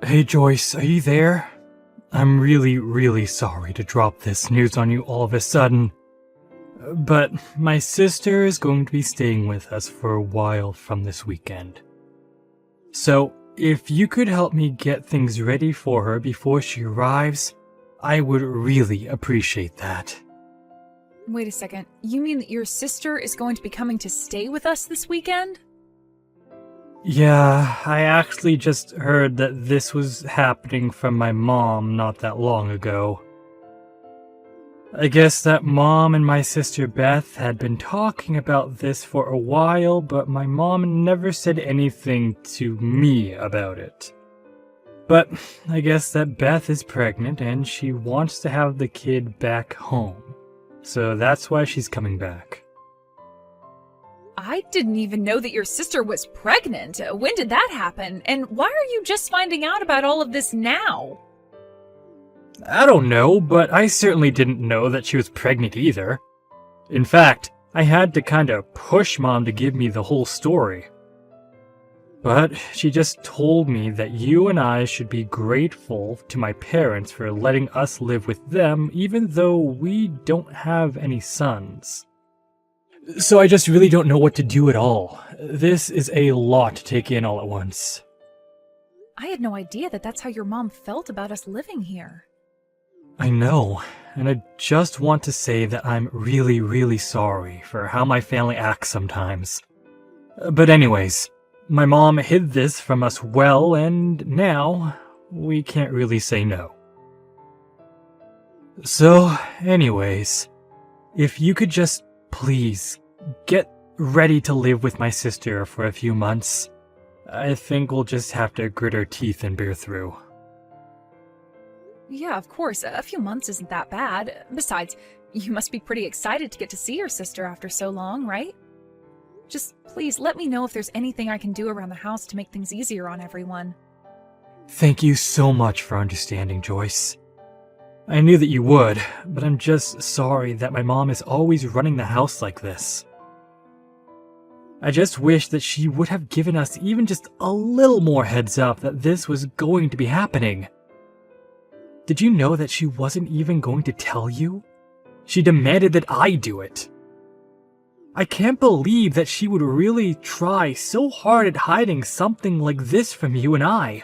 Hey Joyce, are you there? I'm really sorry to drop this news on you all of a sudden, but my sister is going to be staying with us for a while from this weekend. So, if you could help me get things ready for her before she arrives, I would really appreciate that. Wait a second, you mean that your sister is going to be coming to stay with us this weekend? Yeah, I actually just heard that this was happening from my mom not that long ago. I guess that Mom and my sister Beth had been talking about this for a while, but my mom never said anything to me about it. But I guess that Beth is pregnant and she wants to have the kid back home. So that's why she's coming back. I didn't even know that your sister was pregnant. When did that happen? And why are you just finding out about all of this now? I don't know, but I certainly didn't know that she was pregnant either. In fact, I had to kinda push Mom to give me the whole story. But she just told me that you and I should be grateful to my parents for letting us live with them even though we don't have any sons. So I just really don't know what to do at all. This is a lot to take in all at once. I had no idea that that's how your mom felt about us living here. I know, and I just want to say that I'm really sorry for how my family acts sometimes. But anyways, my mom hid this from us well, and now we can't really say no. So, anyways, if you could just please get ready to live with my sister for a few months, I think we'll just have to grit our teeth and bear through. Yeah, of course. A few months isn't that bad. Besides, you must be pretty excited to get to see your sister after so long, right? Just please let me know if there's anything I can do around the house to make things easier on everyone. Thank you so much for understanding, Joyce. I knew that you would, but I'm just sorry that my mom is always running the house like this. I just wish that she would have given us even just a little more heads up that this was going to be happening. Did you know that she wasn't even going to tell you? She demanded that I do it. I can't believe that she would really try so hard at hiding something like this from you and I.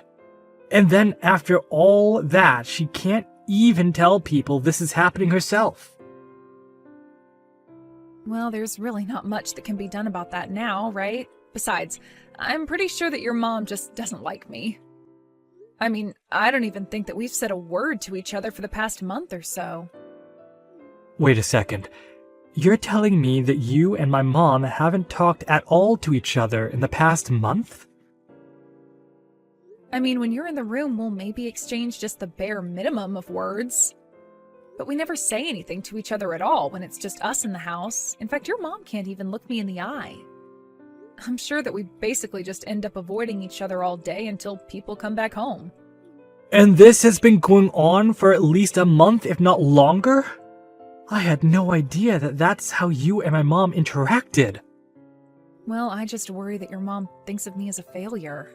And then after all that, she can't even tell people this is happening herself. Well, there's really not much that can be done about that now, right? Besides, I'm pretty sure that your mom just doesn't like me. I mean, I don't even think that we've said a word to each other for the past month or so. Wait a second. You're telling me that you and my mom haven't talked at all to each other in the past month? I mean, when you're in the room, we'll maybe exchange just the bare minimum of words. But we never say anything to each other at all when it's just us in the house. In fact, your mom can't even look me in the eye. I'm sure that we basically just end up avoiding each other all day until people come back home. And this has been going on for at least a month, if not longer? I had no idea that that's how you and my mom interacted. Well, I just worry that your mom thinks of me as a failure.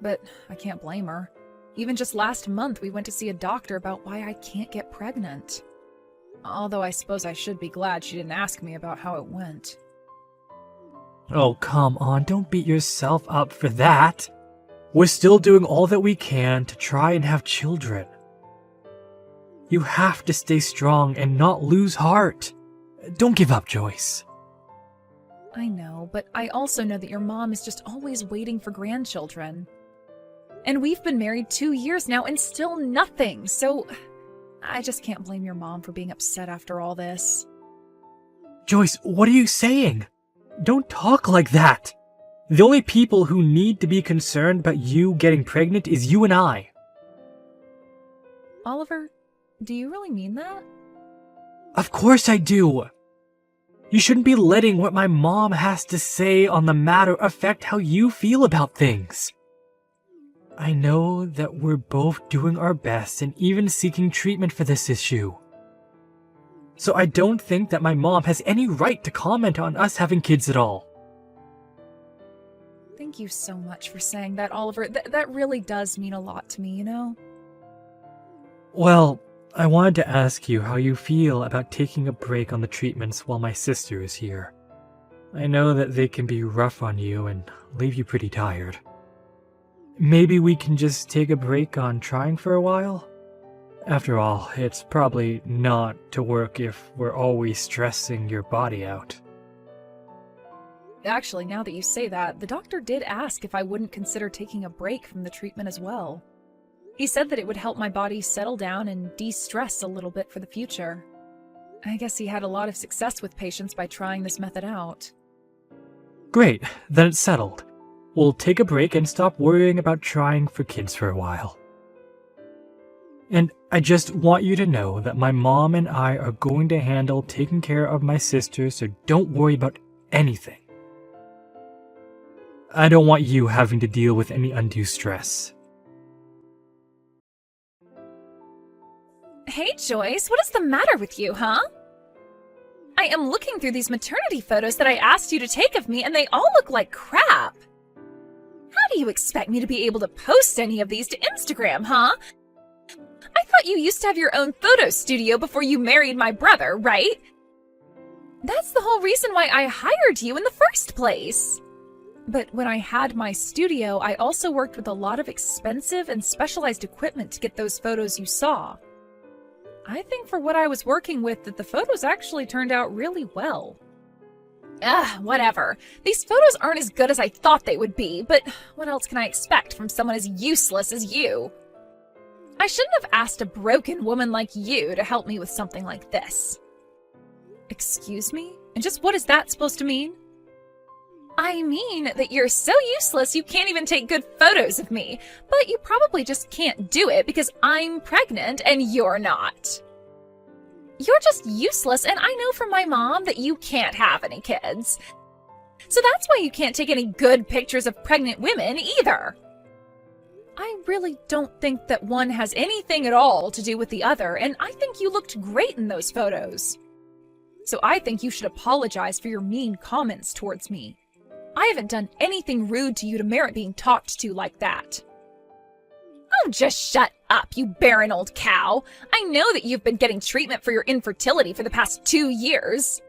But I can't blame her. Even just last month, we went to see a doctor about why I can't get pregnant. Although I suppose I should be glad she didn't ask me about how it went. Oh, come on, don't beat yourself up for that. We're still doing all that we can to try and have children. You have to stay strong and not lose heart. Don't give up, Joyce. I know, but I also know that your mom is just always waiting for grandchildren. And we've been married 2 years now and still nothing, so I just can't blame your mom for being upset after all this. Joyce, what are you saying? Don't talk like that. The only people who need to be concerned about you getting pregnant is you and I. Oliver, do you really mean that? Of course I do. You shouldn't be letting what my mom has to say on the matter affect how you feel about things. I know that we're both doing our best and even seeking treatment for this issue. So I don't think that my mom has any right to comment on us having kids at all. Thank Thank you so much for saying that, Oliver. That really does mean a lot to me, you know? Well, I wanted to ask you how you feel about taking a break on the treatments while my sister is here. I know that they can be rough on you and leave you pretty tired. Maybe we can just take a break on trying for a while? After all, it's probably not to work if we're always stressing your body out. Actually, now that you say that, the doctor did ask if I wouldn't consider taking a break from the treatment as well. He said that it would help my body settle down and de-stress a little bit for the future. I guess he had a lot of success with patients by trying this method out. Great, then it's settled. We'll take a break and stop worrying about trying for kids for a while. And I just want you to know that my mom and I are going to handle taking care of my sister, so don't worry about anything. I don't want you having to deal with any undue stress. Hey, Joyce, what is the matter with you, huh? I am looking through these maternity photos that I asked you to take of me, and they all look like crap. How do you expect me to be able to post any of these to Instagram, huh? I thought you used to have your own photo studio before you married my brother, right? That's the whole reason why I hired you in the first place. But when I had my studio, I also worked with a lot of expensive and specialized equipment to get those photos you saw. I think for what I was working with that the photos actually turned out really well. Whatever. These photos aren't as good as I thought they would be, but what else can I expect from someone as useless as you? I shouldn't have asked a broken woman like you to help me with something like this. Excuse me? And just what is that supposed to mean? I mean that you're so useless you can't even take good photos of me, but you probably just can't do it because I'm pregnant and you're not. You're just useless, and I know from my mom that you can't have any kids. So that's why you can't take any good pictures of pregnant women either. I really don't think that one has anything at all to do with the other, and I think you looked great in those photos. So I think you should apologize for your mean comments towards me. I haven't done anything rude to you to merit being talked to like that. Oh, just shut up, you barren old cow. I know that you've been getting treatment for your infertility for the past 2 years.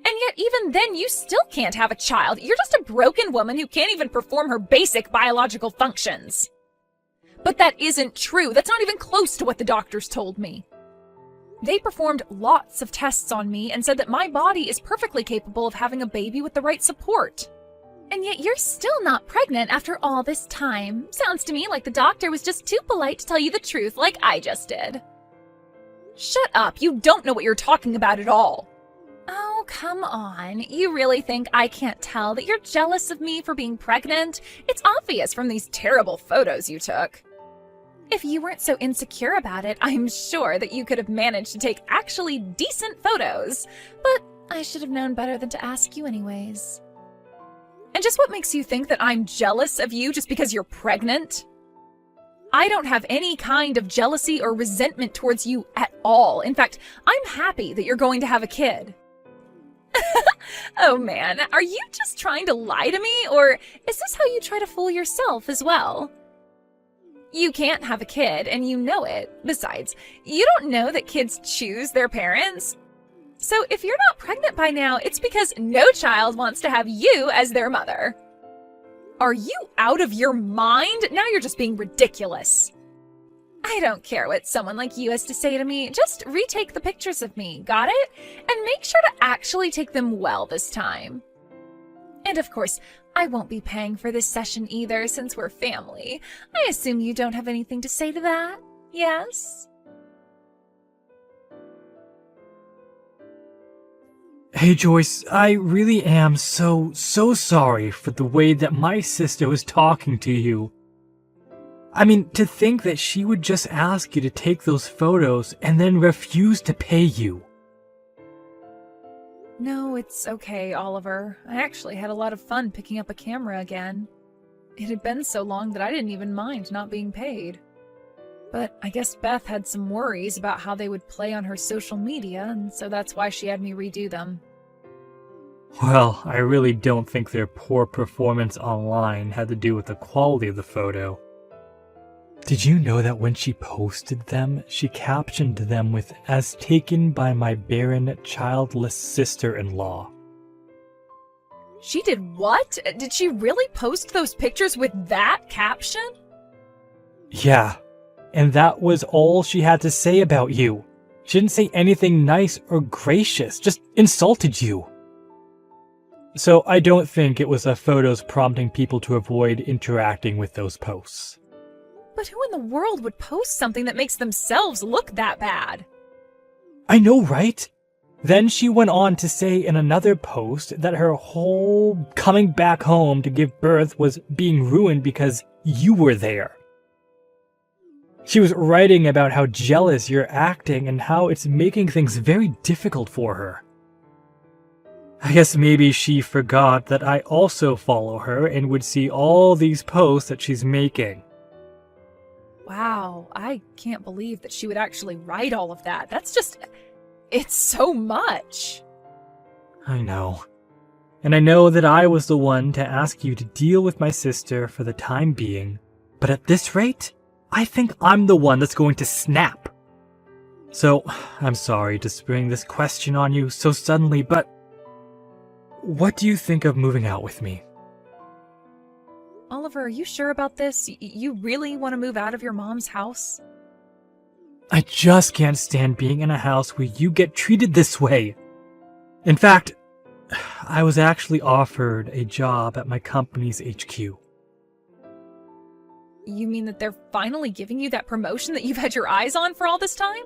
And yet even then you still can't have a child. You're just a broken woman who can't even perform her basic biological functions. But that isn't true. That's not even close to what the doctors told me. They performed lots of tests on me and said that my body is perfectly capable of having a baby with the right support. And yet you're still not pregnant after all this time. Sounds to me like the doctor was just too polite to tell you the truth like I just did. Shut up, you don't know what you're talking about at all. Oh, come on. You really think I can't tell that you're jealous of me for being pregnant? It's obvious from these terrible photos you took. If you weren't so insecure about it, I'm sure that you could have managed to take actually decent photos. But I should have known better than to ask you anyways. And just what makes you think that I'm jealous of you just because you're pregnant? I don't have any kind of jealousy or resentment towards you at all. In fact, I'm happy that you're going to have a kid. Oh man, are you just trying to lie to me, or is this how you try to fool yourself as well? You can't have a kid, and you know it. Besides, you don't know that kids choose their parents. So if you're not pregnant by now, it's because no child wants to have you as their mother. Are you out of your mind? Now you're just being ridiculous. I don't care what someone like you has to say to me. Just retake the pictures of me, got it? And make sure to actually take them well this time. And of course, I won't be paying for this session either since we're family. I assume you don't have anything to say to that, yes? Hey Joyce, I really am so sorry for the way that my sister was talking to you. I mean, to think that she would just ask you to take those photos and then refuse to pay you. No, it's okay, Oliver. I actually had a lot of fun picking up a camera again. It had been so long that I didn't even mind not being paid. But I guess Beth had some worries about how they would play on her social media, and so that's why she had me redo them. Well, I really don't think their poor performance online had to do with the quality of the photo. Did you know that when she posted them, she captioned them with "as taken by my barren, childless sister-in-law"? She did what? Did she really post those pictures with that caption? Yeah, and that was all she had to say about you. She didn't say anything nice or gracious, just insulted you. So I don't think it was the photos prompting people to avoid interacting with those posts. But who in the world would post something that makes themselves look that bad? I know, right? Then she went on to say in another post that her whole coming back home to give birth was being ruined because you were there. She was writing about how jealous you're acting and how it's making things very difficult for her. I guess maybe she forgot that I also follow her and would see all these posts that she's making. Wow, I can't believe that she would actually write all of that. It's so much. I know. And I know that I was the one to ask you to deal with my sister for the time being, but at this rate, I think I'm the one that's going to snap. So, I'm sorry to spring this question on you so suddenly, but what do you think of moving out with me? Oliver, are you sure about this? You really want to move out of your mom's house? I just can't stand being in a house where you get treated this way. In fact, I was actually offered a job at my company's HQ. You mean that they're finally giving you that promotion that you've had your eyes on for all this time?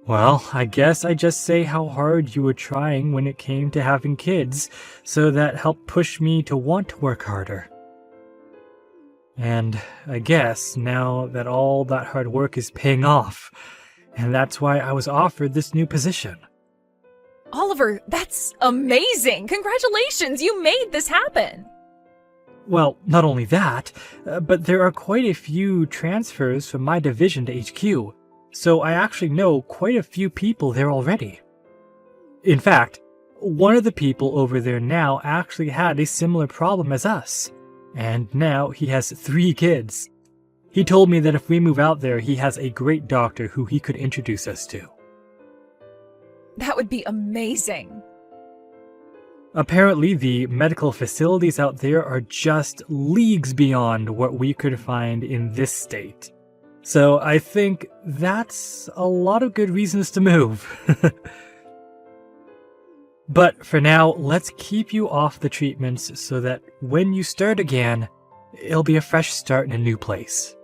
Well, I guess I just say how hard you were trying when it came to having kids, so that helped push me to want to work harder. And I guess now that all that hard work is paying off, and that's why I was offered this new position. Oliver, that's amazing! Congratulations, you made this happen! Well, not only that, but there are quite a few transfers from my division to HQ, so I actually know quite a few people there already. In fact, one of the people over there now actually had a similar problem as us, and now he has 3 kids. He told me that if we move out there, he has a great doctor who he could introduce us to. That would be amazing. Apparently, the medical facilities out there are just leagues beyond what we could find in this state. So I think that's a lot of good reasons to move. But for now, let's keep you off the treatments so that when you start again, it'll be a fresh start in a new place.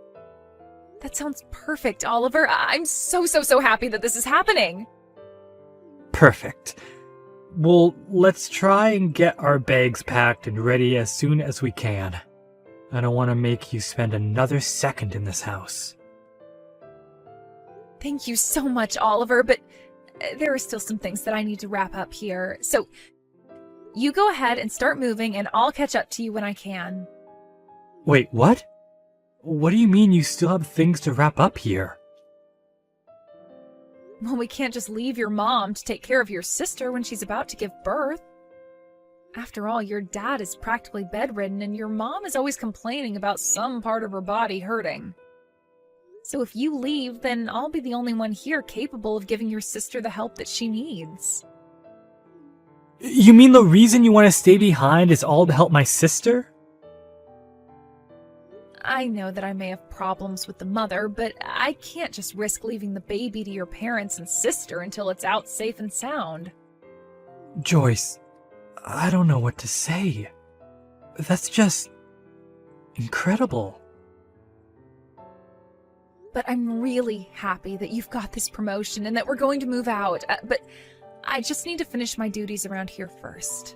That sounds perfect, Oliver. I'm so happy that this is happening. Perfect. Well, let's try and get our bags packed and ready as soon as we can. I don't want to make you spend another second in this house. Thank you so much, Oliver, but there are still some things that I need to wrap up here. So, you go ahead and start moving, and I'll catch up to you when I can. Wait, what? What do you mean you still have things to wrap up here? Well, we can't just leave your mom to take care of your sister when she's about to give birth. After all, your dad is practically bedridden, and your mom is always complaining about some part of her body hurting. So if you leave, then I'll be the only one here capable of giving your sister the help that she needs. You mean the reason you want to stay behind is all to help my sister? I know that I may have problems with the mother, but I can't just risk leaving the baby to your parents and sister until it's out safe and sound. Joyce, I don't know what to say. That's just incredible. But I'm really happy that you've got this promotion and that we're going to move out. But I just need to finish my duties around here first.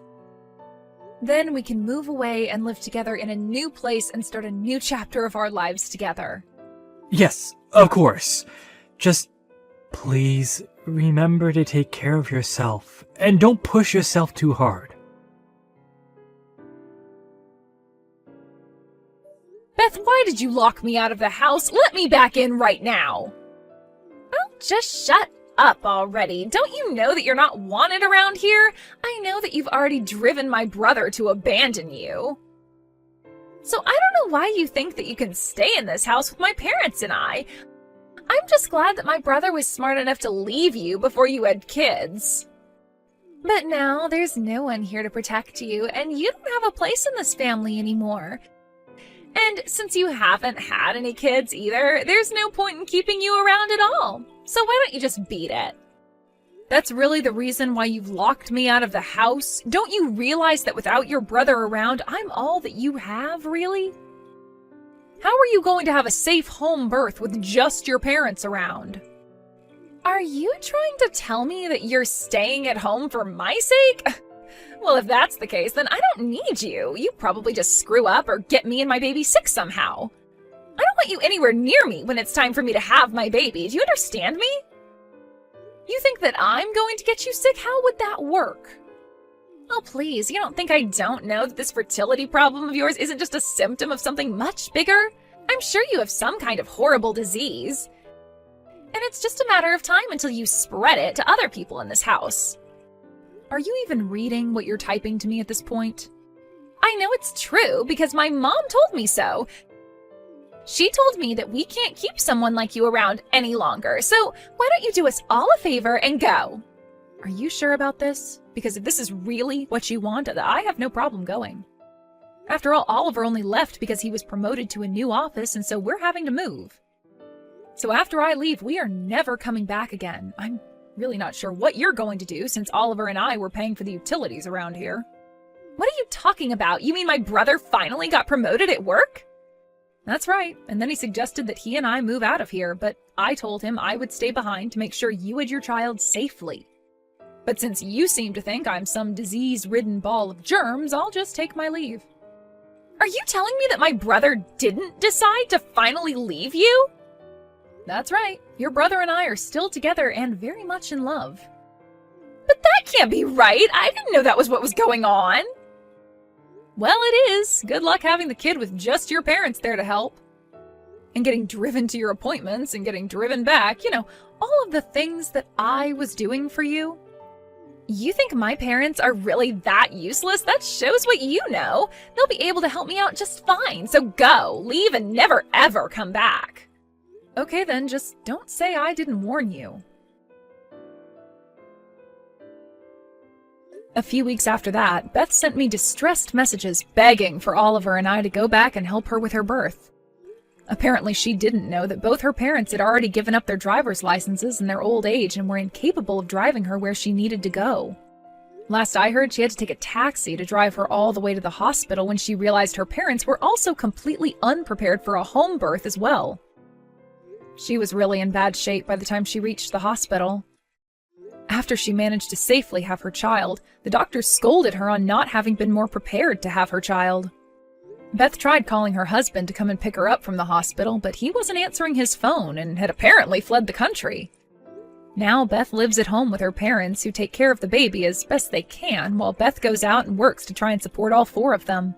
Then we can move away and live together in a new place and start a new chapter of our lives together. Yes, of course. Just please remember to take care of yourself and don't push yourself too hard. Beth, why did you lock me out of the house? Let me back in right now. Oh, just shut up already. Don't you know that you're not wanted around here? I know that you've already driven my brother to abandon you. So I don't know why you think that you can stay in this house with my parents and I. I'm just glad that my brother was smart enough to leave you before you had kids. But now there's no one here to protect you, and you don't have a place in this family anymore. And since you haven't had any kids either, there's no point in keeping you around at all. So why don't you just beat it? That's really the reason why you've locked me out of the house? Don't you realize that without your brother around, I'm all that you have, really? How are you going to have a safe home birth with just your parents around? Are you trying to tell me that you're staying at home for my sake? Well, if that's the case, then I don't need you. You probably just screw up or get me and my baby sick somehow. I don't want you anywhere near me when it's time for me to have my baby. Do you understand me? You think that I'm going to get you sick? How would that work? Oh, please, you don't think I don't know that this fertility problem of yours isn't just a symptom of something much bigger? I'm sure you have some kind of horrible disease. And it's just a matter of time until you spread it to other people in this house. Are you even reading what you're typing to me at this point? I know it's true because my mom told me so. She told me that we can't keep someone like you around any longer, so why don't you do us all a favor and go? Are you sure about this? Because if this is really what you want, I have no problem going. After all, Oliver only left because he was promoted to a new office, and so we're having to move. So after I leave, we are never coming back again. I'm really not sure what you're going to do since Oliver and I were paying for the utilities around here. What are you talking about? You mean my brother finally got promoted at work? That's right, and then he suggested that he and I move out of here, but I told him I would stay behind to make sure you had your child safely. But since you seem to think I'm some disease-ridden ball of germs, I'll just take my leave. Are you telling me that my brother didn't decide to finally leave you? That's right, your brother and I are still together and very much in love. But that can't be right! I didn't know that was what was going on! Well, it is. Good luck having the kid with just your parents there to help. And getting driven to your appointments and getting driven back, you know, all of the things that I was doing for you. You think my parents are really that useless? That shows what you know. They'll be able to help me out just fine, so go, leave, and never ever come back. Okay then, just don't say I didn't warn you. A few weeks after that, Beth sent me distressed messages begging for Oliver and I to go back and help her with her birth. Apparently she didn't know that both her parents had already given up their driver's licenses in their old age and were incapable of driving her where she needed to go. Last I heard, she had to take a taxi to drive her all the way to the hospital when she realized her parents were also completely unprepared for a home birth as well. She was really in bad shape by the time she reached the hospital. After she managed to safely have her child, the doctors scolded her on not having been more prepared to have her child. Beth tried calling her husband to come and pick her up from the hospital, but he wasn't answering his phone and had apparently fled the country. Now Beth lives at home with her parents, who take care of the baby as best they can, while Beth goes out and works to try and support all four of them.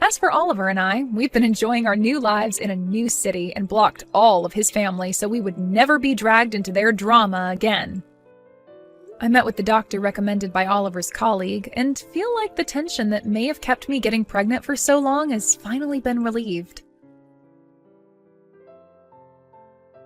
As for Oliver and I, we've been enjoying our new lives in a new city and blocked all of his family so we would never be dragged into their drama again. I met with the doctor recommended by Oliver's colleague and feel like the tension that may have kept me getting pregnant for so long has finally been relieved.